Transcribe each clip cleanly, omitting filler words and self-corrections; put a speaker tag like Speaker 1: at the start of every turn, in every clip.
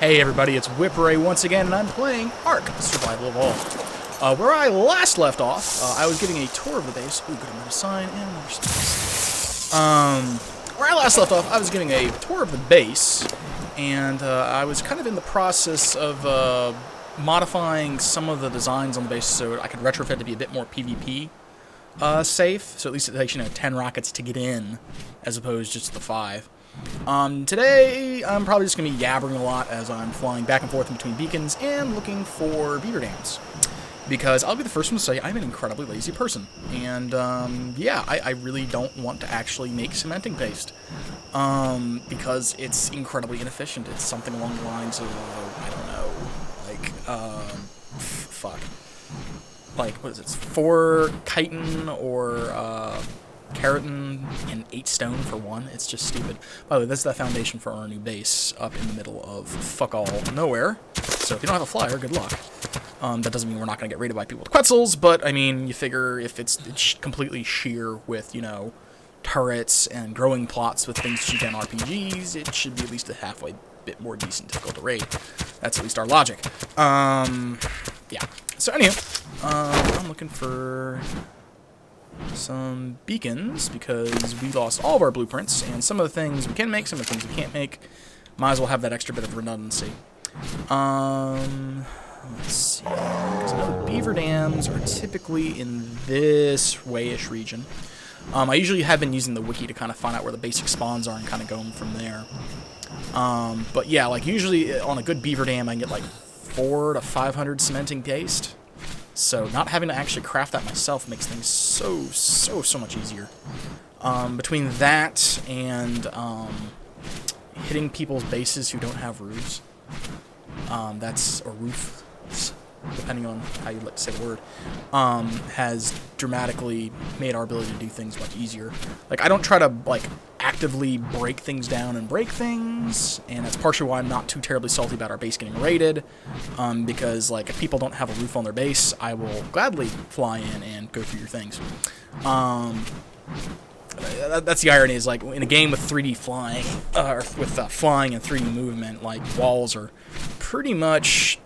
Speaker 1: Hey everybody, it's Whipray once again, and I'm playing Ark, Survival Evolved. Where I last left off, I was giving a tour of the base. Ooh, good amount of sign and another space. Where I last left off, I was giving a tour of the base, and I was kind of in the process of modifying some of the designs on the base so I could retrofit to be a bit more PvP safe. So at least it takes, 10 rockets to get in, as opposed to just the 5. Today, I'm probably just going to be yabbering a lot as I'm flying back and forth in between beacons and looking for beaver dams. Because I'll be the first one to say I'm an incredibly lazy person. And, yeah, I really don't want to actually make cementing paste. Because it's incredibly inefficient. It's something along the lines of, I don't know, fuck. Like, what is it? 4 chitin or, keratin and 8 stone for 1. It's just stupid. By the way, that's the foundation for our new base up in the middle of fuck all nowhere. So if you don't have a flyer, good luck. That doesn't mean we're not going to get raided by people with Quetzals, but I mean, you figure if it's completely sheer with, turrets and growing plots with things to shoot down RPGs, it should be at least a halfway bit more decent difficult to raid. That's at least our logic. Yeah. So anyway, I'm looking for some beacons because we lost all of our blueprints, and some of the things we can make, some of the things we can't make. Might as well have that extra bit of redundancy. Let's see, because I know beaver dams are typically in this way-ish region. I usually have been using the wiki to kind of find out where the basic spawns are and kind of going from there. But yeah, like usually on a good beaver dam I can get like 400 to 500 cementing paste. So not having to actually craft that myself makes things so much easier. Between that and hitting people's bases who don't have roofs, or roofs, depending on how you like to say the word, has dramatically made our ability to do things much easier. Like, I don't try to, actively break things down and break things, and that's partially why I'm not too terribly salty about our base getting raided, because, if people don't have a roof on their base, I will gladly fly in and go through your things. That's the irony, is, in a game with 3D flying, or with flying and 3D movement, walls are pretty much,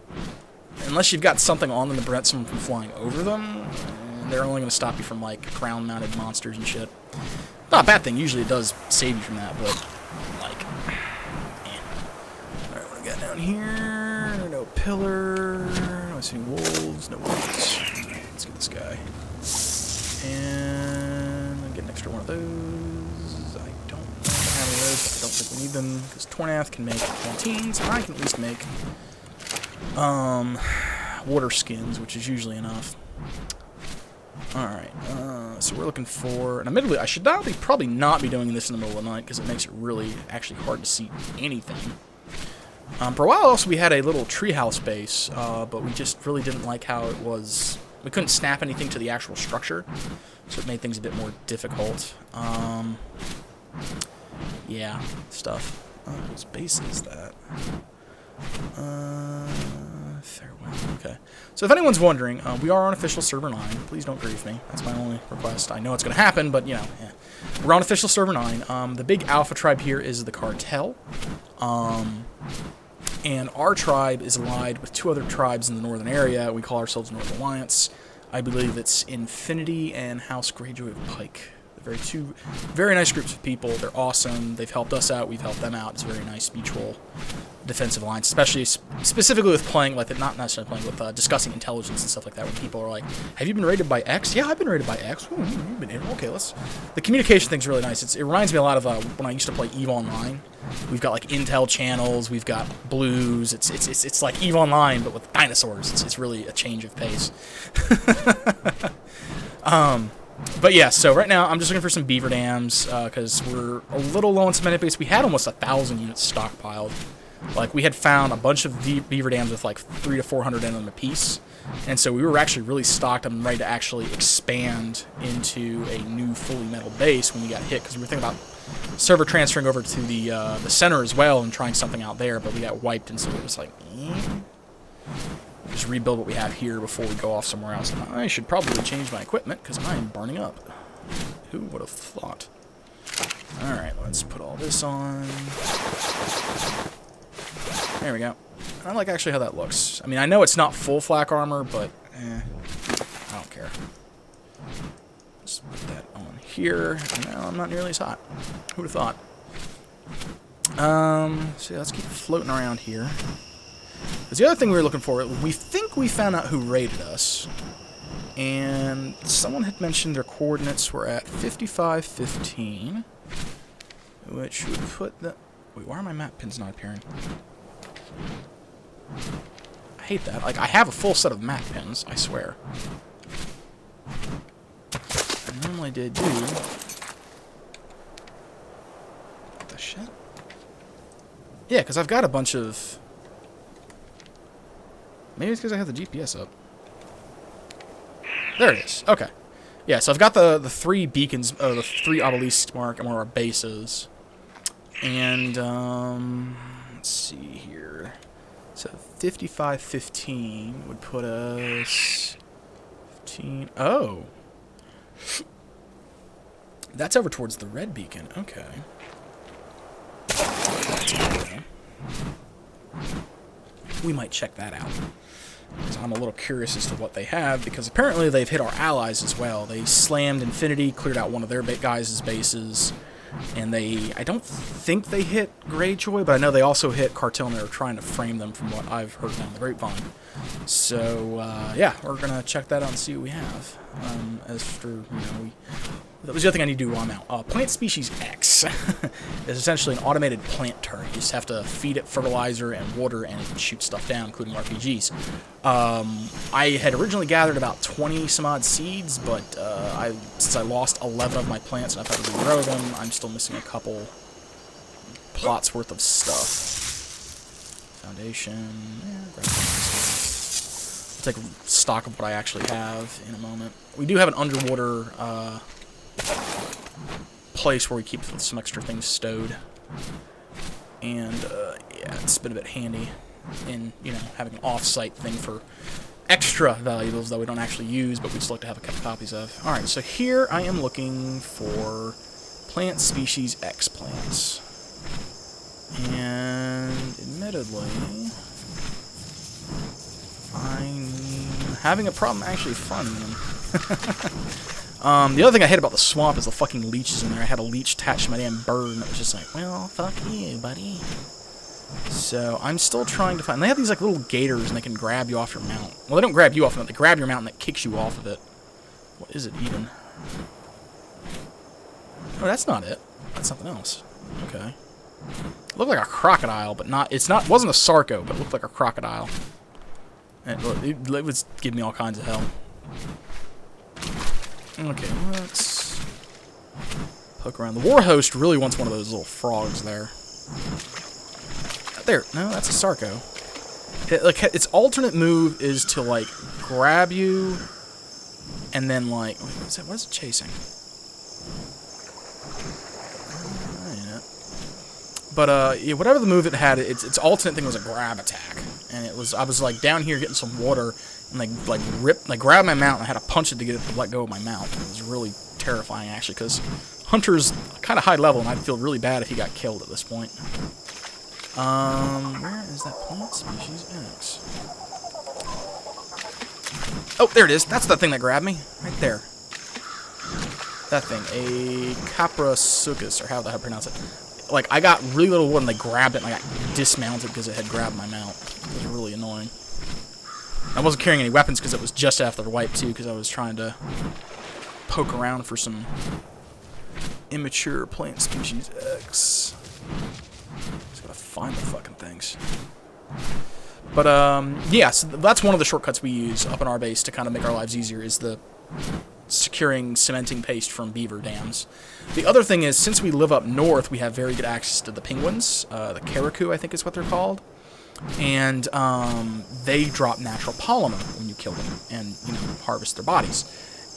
Speaker 1: unless you've got something on them to prevent someone from flying over them, they're only going to stop you from, ground-mounted monsters and shit. Not a bad thing. Usually it does save you from that, but, Alright, what do we got down here? No pillar. I see wolves. No wolves. Alright, let's get this guy. And I'll get an extra one of those. I don't know if I have any of those. I don't think we need them, because Tornath can make canteens, and I can at least make water skins, which is usually enough. Alright, so we're looking for, and admittedly, I should probably not be doing this in the middle of the night, because it makes it really actually hard to see anything. For a while, also, we had a little treehouse base, but we just really didn't like how it was. We couldn't snap anything to the actual structure, so it made things a bit more difficult. Yeah, stuff. Whose base is that? Farewell. Okay. So if anyone's wondering, we are on official server 9. Please don't grieve me. That's my only request. I know it's going to happen, but, yeah. We're on official server 9. The big alpha tribe here is the Cartel. And our tribe is allied with 2 other tribes in the northern area. We call ourselves North Alliance. I believe it's Infinity and House Greyjoy of Pike. They're 2 very nice groups of people. They're awesome. They've helped us out. We've helped them out. It's a very nice mutual defensive alliance, especially specifically with playing, not necessarily playing, with discussing intelligence and stuff like that, when people are like, have you been raided by X? Yeah, I've been raided by X. Ooh, you've been in. Okay, the communication thing's really nice. It reminds me a lot of when I used to play EVE Online. We've got intel channels, we've got blues. It's like EVE Online, but with dinosaurs. It's really a change of pace. But yeah, so right now I'm just looking for some beaver dams, because we're a little low on cemented base. We had almost 1,000 units stockpiled. We had found a bunch of beaver dams with 300 to 400 in them apiece, and so we were actually really stocked and ready to actually expand into a new fully metal base when we got hit, because we were thinking about server transferring over to the center as well and trying something out there, but we got wiped, and so it was just rebuild what we have here before we go off somewhere else. And I should probably change my equipment, because I am burning up. Who would have thought? Alright, let's put all this on. There we go. I like actually how that looks. I mean, I know it's not full flak armor, but I don't care. Just put that on here. Now I'm not nearly as hot. Who would have thought? So yeah, let's keep floating around here. Because the other thing we were looking for, we think we found out who raided us. And someone had mentioned their coordinates were at 5515. Which would put the... Wait, why are my map pins not appearing? I hate that. Like, I have a full set of map pins, I swear. I normally did do... What the shit? Yeah, because I've got a bunch of... Maybe it's because I have the GPS up. There it is. Okay. Yeah, so I've got the 3 beacons, the 3 obelisks mark and one of our bases. And, let's see here. So 5515 would put us 15. Oh. That's over towards the red beacon. Okay. We might check that out. Because I'm a little curious as to what they have, because apparently they've hit our allies as well. They slammed Infinity, cleared out one of their guys' bases, and I don't think they hit Greyjoy, but I know they also hit Cartel, and they were trying to frame them from what I've heard down the grapevine. So, yeah, we're going to check that out and see what we have. As for, you know, that was the other thing I need to do while I'm out. Plant Species X is essentially an automated plant turret. You just have to feed it fertilizer and water, and it shoots stuff down, including RPGs. I had originally gathered about 20 some odd seeds, but since I lost 11 of my plants and I've had to regrow them, I'm still missing a couple plots worth of stuff. Foundation. Yeah, I'll take stock of what I actually have in a moment. We do have an underwater place where we keep some extra things stowed, and yeah, it's been a bit handy in, you know, having an off-site thing for extra valuables that we don't actually use, but we'd still like to have a couple copies of. Alright, so here I am looking for plant species X plants, and admittedly I'm having a problem actually finding them. The other thing I hate about the swamp is the fucking leeches in there. I had a leech attached to my damn bird, and it was just like, well, fuck you, buddy. So, I'm still trying to find... They have these, like, little gators, and they can grab you off your mount. Well, they don't grab you off of it. They grab your mount, and that kicks you off of it. What is it, even? Oh, that's not it. That's something else. Okay. It looked like a crocodile, but not... It wasn't a sarco, but it looked like a crocodile. And it was giving me all kinds of hell. Okay, let's poke around. The war host really wants one of those little frogs there. There, no, that's a Sarco. Its alternate move is to, like, grab you, and then, like, what is it chasing? But, yeah, whatever the move it had, its alternate thing was a grab attack. And I was, like, down here getting some water, and they grabbed my mount, and I had to punch it to get it to let go of my mount. It was really terrifying, actually, because Hunter's kind of high level, and I'd feel really bad if he got killed at this point. Where is that plant species X? Oh, there it is. That's the thing that grabbed me. Right there. That thing. A Caprasuchus, or how the hell I pronounce it. Like, I got really little wood, and they grabbed it, and I got dismounted because it had grabbed my mount. It was really annoying. I wasn't carrying any weapons because it was just after the wipe, too, because I was trying to poke around for some immature plant species X. Just gotta find the fucking things. But, yeah, so that's one of the shortcuts we use up in our base to kind of make our lives easier, is the securing cementing paste from beaver dams. The other thing is, since we live up north, we have very good access to the penguins. The Karaku, I think is what they're called. And they drop natural polymer when you kill them and, you know, harvest their bodies.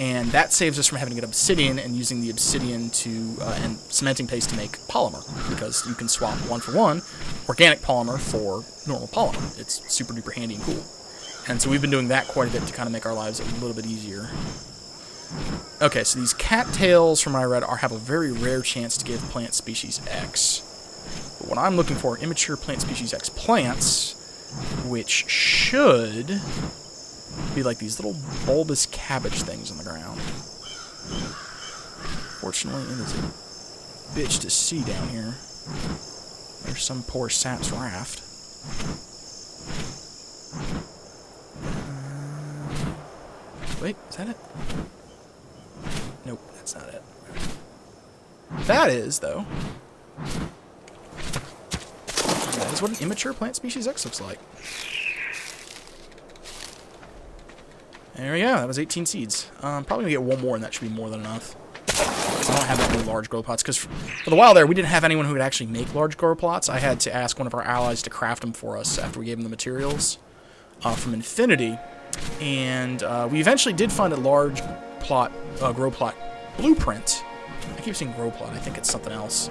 Speaker 1: And that saves us from having to get obsidian and using the obsidian and cementing paste to make polymer, because you can swap 1-for-1 organic polymer for normal polymer. It's super duper handy and cool. And so we've been doing that quite a bit to kind of make our lives a little bit easier. Okay, so these cattails, from what I read, have a very rare chance to give plant species X. But what I'm looking for are immature plant species X plants, which should be like these little bulbous cabbage things in the ground. Fortunately, it is a bitch to see down here. There's some poor sap's raft. Wait, is that it? Nope, that's not it. That is, though. That is what an immature plant species X looks like. There we go, that was 18 seeds. Probably gonna get one more, and that should be more than enough. I don't have that many large grow plots, because for the while there, we didn't have anyone who could actually make large grow plots. I had to ask one of our allies to craft them for us after we gave them the materials from Infinity. And we eventually did find a large grow plot blueprint. I keep saying grow plot, I think it's something else.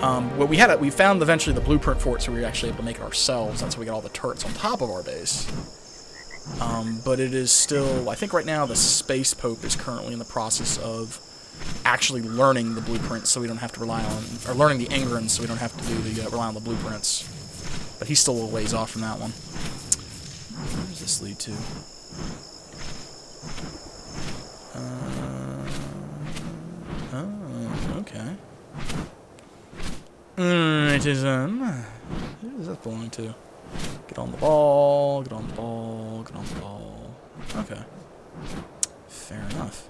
Speaker 1: But we found eventually the blueprint for it, so we were actually able to make it ourselves. That's how we got all the turrets on top of our base. But it is still, I think right now the Space Pope is currently in the process of actually learning the blueprints, so we don't have to rely on, or learning the engrams, so we don't have to do the rely on the blueprints. But he's still a ways off from that one. Where does this lead to? Oh, okay. It is, who does that belong to? Get on the ball, get on the ball, get on the ball. Okay. Fair enough.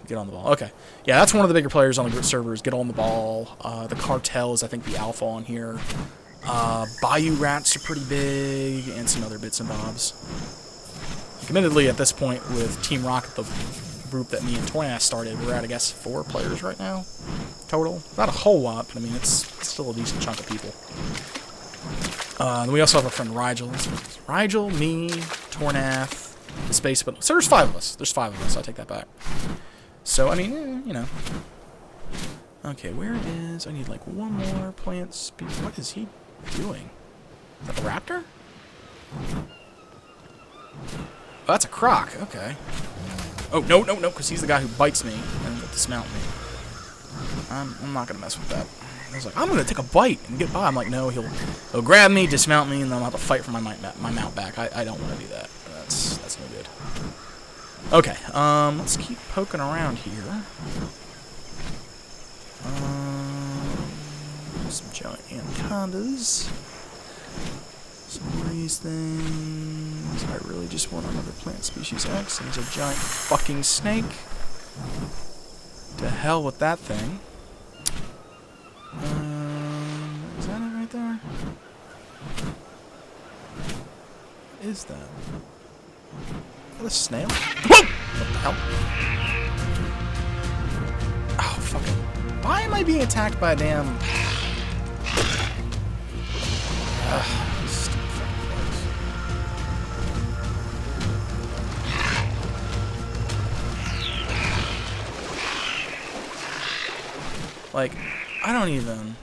Speaker 1: Get on the ball. Okay. Yeah, that's one of the bigger players on the servers. Get on the ball. The cartel is, I think, the alpha on here. Bayou rats are pretty big, and some other bits and bobs. Like, admittedly, at this point, with Team Rocket, the group that me and Toyass started, we're at, I guess, 4 players right now, total. Not a whole lot, but I mean, it's still a decent chunk of people. And we also have our friend Rigel. Rigel, me, Tornath, the Space, but so there's 5 of us. There's 5 of us. I take that back. So I mean, you know. Okay, where is? I need like one more plant species. What is he doing? Is that a raptor? Oh, that's a croc. Okay. Oh no, no, no! Because he's the guy who bites me and will dismount me. I'm not gonna mess with that. I was like, I'm gonna take a bite and get by. I'm like, no, he'll grab me, dismount me, and then I'll have to fight for my mount back. I don't want to do that. That's no good. Okay, let's keep poking around here. Some giant anacondas. Some of these things. I really just want another plant species X. There's a giant fucking snake. To hell with that thing. Is that it right there? What is that? Is that a snail? Whoa! What the hell? Oh, fucking. Why am I being attacked by a damn... these stupid fucking bugs. Like, I don't even...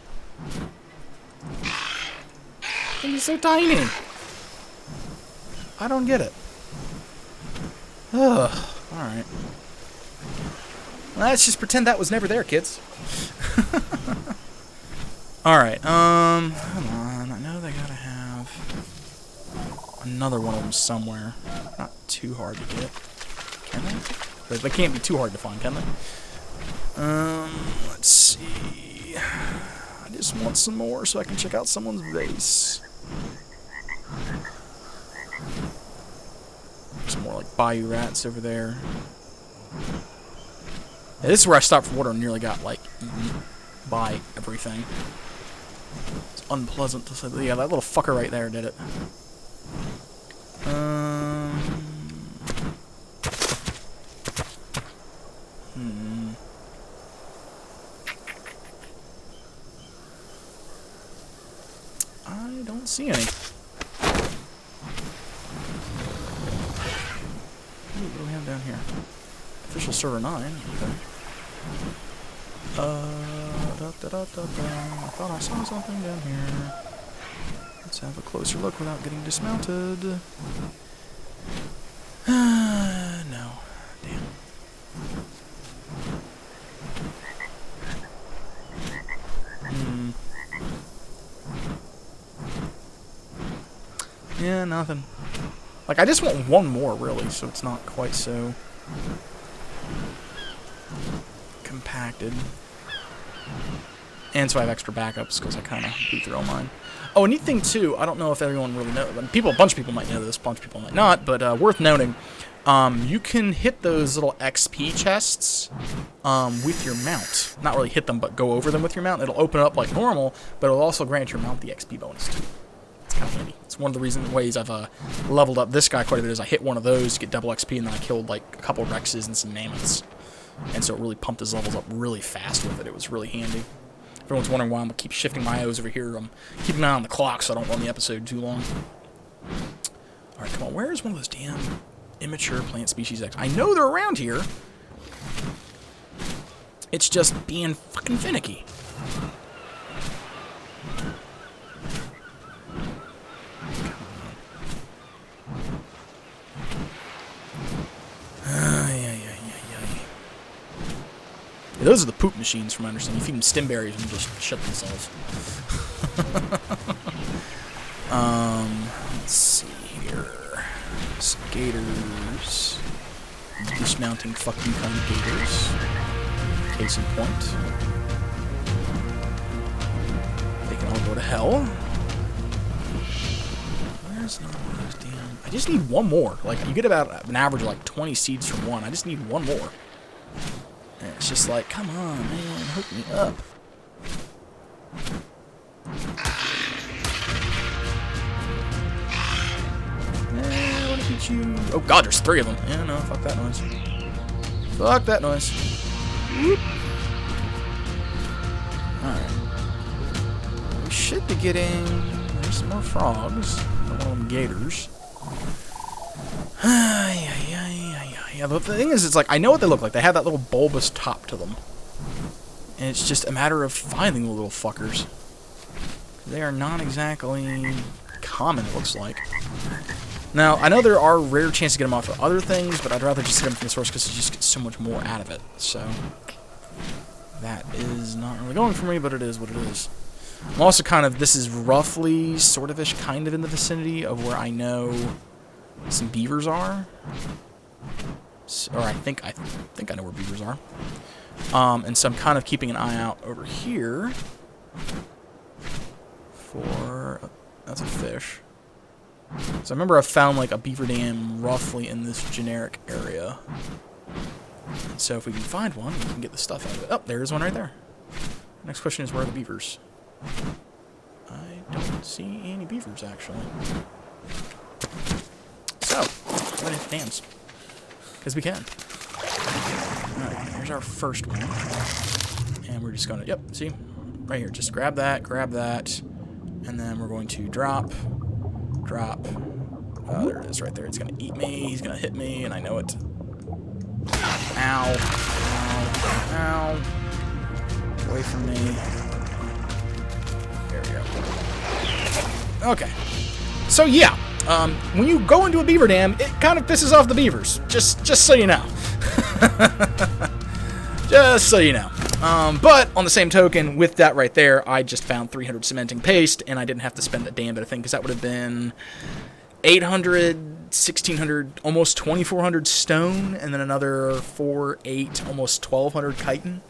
Speaker 1: He's so tiny! I don't get it. Ugh. Alright. Let's just pretend that was never there, kids. Alright, come on. I know they gotta have another one of them somewhere. Not too hard to get. Can they? They can't be too hard to find, can they? Let's see. I just want some more so I can check out someone's base. Some more like bayou rats over there. Yeah, this is where I stopped for water and nearly got like eaten by everything. It's unpleasant to say. Yeah, that little fucker right there did it. I don't see any. What do we have down here? Official server 9. Okay. I thought I saw something down here. Let's have a closer look without getting dismounted. No. Damn. Yeah, nothing. Like, I just want one more, really, so it's not quite so compacted. And so I have extra backups, because I kind of blew through all mine. Oh, a neat thing, too, I don't know if everyone really knows. A bunch of people might know this, a bunch of people might not, but worth noting, you can hit those little XP chests with your mount. Not really hit them, but go over them with your mount. It'll open up like normal, but it'll also grant your mount the XP bonus, too. It's kind of handy. It's one of the ways I've leveled up this guy quite a bit is I hit one of those to get double XP, and then I killed like a couple Rexes and some Mammoths. And so it really pumped his levels up really fast with it. It was really handy. If everyone's wondering why I'm going to keep shifting my O's over here, I'm keeping an eye on the clock so I don't run the episode too long. Alright, come on. Where is one of those damn immature plant species X? I know they're around here. It's just being fucking finicky. Those are the poop machines, from my understanding. You feed them stem berries and just shut themselves. Let's see here. Some gators. Dismounting fuck you kind of gators. Case in point. They can all go to hell. Where's not one of those damn... I just need one more. Like, you get about an average of like 20 seeds from one. I just need one more. And it's just like, come on, man, hook me up. I want to beat you. Oh god, there's 3 of them. Yeah, no, fuck that noise. Fuck that noise. Whoop. Alright. We should be getting... There's some more frogs. One of them gators. Yeah, the thing is, it's like, I know what they look like. They have that little bulbous top to them. And it's just a matter of finding the little fuckers. They are not exactly common, it looks like. Now, I know there are rare chances to get them off of other things, but I'd rather just get them from the source because you just get so much more out of it. So, that is not really going for me, but it is what it is. I'm also kind of, this is roughly, sort of-ish, kind of in the vicinity of where I know some beavers are. Or I think I know where beavers are. And so I'm kind of keeping an eye out over here for... that's a fish. So I remember I found like a beaver dam roughly in this generic area. And so if we can find one, we can get the stuff out of it. Oh, there's one right there. Next question is, where are the beavers? I don't see any beavers, actually. So, let's run into dams. Because we can. Alright, here's our first one. And we're just going to, yep, see? Right here. Just grab that, and then we're going to drop. Oh, there it is right there. It's going to eat me, he's going to hit me, and I know it. Ow. Ow. Ow. Away from me. There we go. Okay. So, yeah. When you go into a beaver dam, it kind of pisses off the beavers. Just so you know. Just so you know. But on the same token, with that right there, I just found 300 cementing paste, and I didn't have to spend a damn bit of thing, because that would have been 800, 1600, almost 2400 stone, and then another 4, 8, almost 1200 chitin.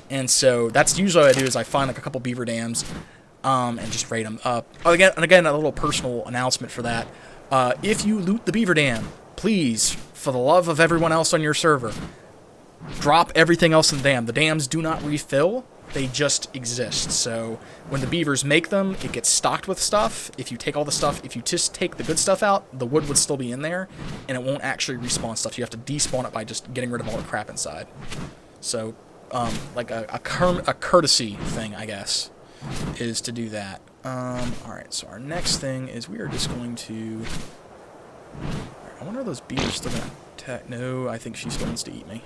Speaker 1: And so that's usually what I do, is I find like a couple beaver dams, and just raid them up. Again, a little personal announcement for that. If you loot the beaver dam, please, for the love of everyone else on your server, drop everything else in the dam. The dams do not refill, they just exist. So when the beavers make them, it gets stocked with stuff. If you take all the stuff, if you just take the good stuff out, the wood would still be in there, and it won't actually respawn stuff. You have to despawn it by just getting rid of all the crap inside. So, like a courtesy thing, I guess, is to do that. Alright, so our next thing is we are just going to... I wonder if those beavers still gonna attack. No, I think she still wants to eat me.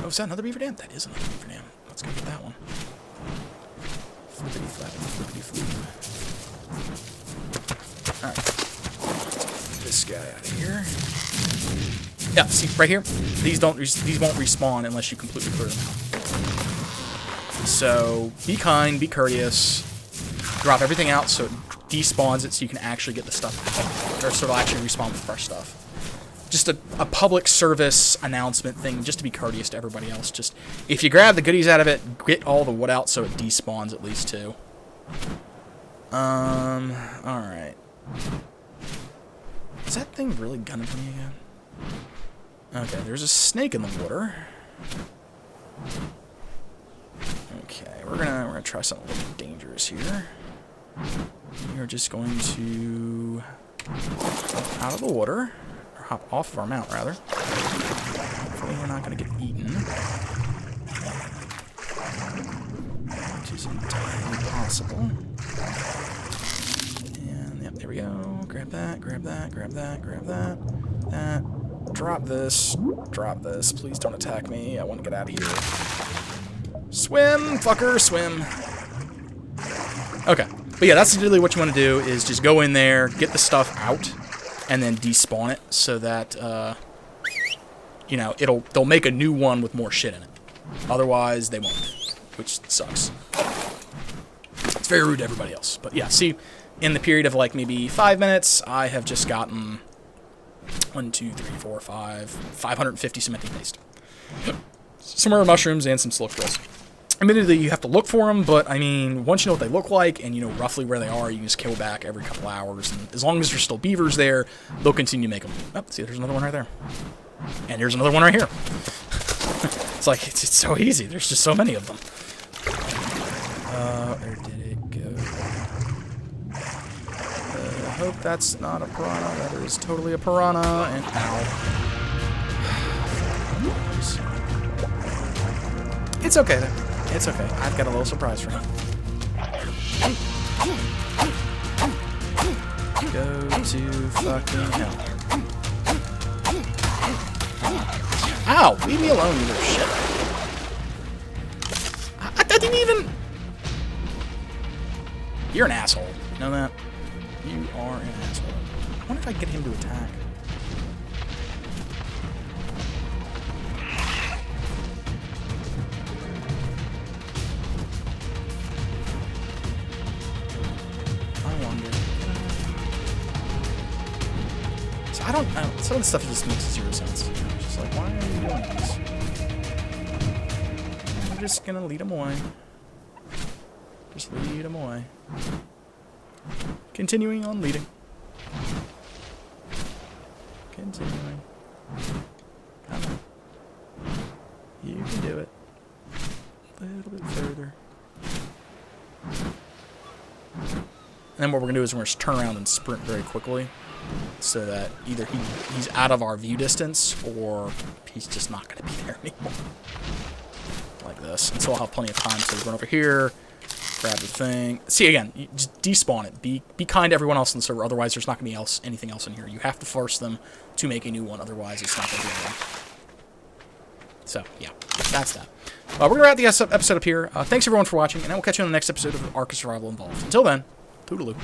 Speaker 1: Oh, is that another beaver dam? That is another beaver dam. Let's go get that one. Flippity flappity flippity flip. Alright. Get this guy out of here. Yeah, see, right here? These won't respawn unless you completely clear them out. So, be kind, be courteous. Drop everything out so it despawns it so you can actually get the stuff out, or so it'll actually respawn with fresh stuff. Just a public service announcement thing, just to be courteous to everybody else. Just, if you grab the goodies out of it, get all the wood out so it despawns at least too. Alright. Is that thing really gunning for me again? Okay, there's a snake in the water. Okay, we're gonna try something a little dangerous here. We're just going to hop out of the water. Hop off of our mount, rather. Hopefully we're not going to get eaten. Which is entirely possible. And, yep, there we go. Grab that, grab that, grab that, grab that. That. Drop this. Drop this. Please don't attack me. I want to get out of here. Swim, fucker, swim. Okay. But yeah, that's literally what you want to do, is just go in there, get the stuff out, and then despawn it so that, you know, they'll make a new one with more shit in it. Otherwise, they won't, which sucks. It's very rude to everybody else. But yeah, see, in the period of like maybe 5 minutes, I have just gotten 550 cementing paste. Some rare mushrooms and some silk scrolls. Admittedly, you have to look for them, but, I mean, once you know what they look like and you know roughly where they are, you can just kill back every couple hours. And as long as there's still beavers there, they'll continue to make them. Oh, see, there's another one right there. And here's another one right here. It's like, it's so easy. There's just so many of them. Where did it go? I hope that's not a piranha. That is totally a piranha. And ow. It's okay, though. It's okay. I've got a little surprise for him. Go to fucking hell. Ow! Leave me alone, you little shit. I didn't even... You're an asshole. You know that? You are an asshole. I wonder if I can get him to attack. I don't know. Some of the stuff just makes zero sense. You know, it's just like, why are you doing this? I'm just gonna lead him away. Just lead him away. Continuing on leading. Continuing. Come on. You can do it. A little bit further. And then what we're gonna do is we're gonna turn around and sprint very quickly, so that either he's out of our view distance, or he's just not going to be there anymore. Like this. And so I'll have plenty of time to run over here, grab the thing. See, again, you just despawn it. Be kind to everyone else in the server, otherwise there's not going to be anything else in here. You have to force them to make a new one, otherwise it's not going to be anything. So, yeah, that's that. We're going to wrap the episode up here. Thanks everyone for watching, and I will catch you on the next episode of Ark of Survival Involved. Until then, toodaloo.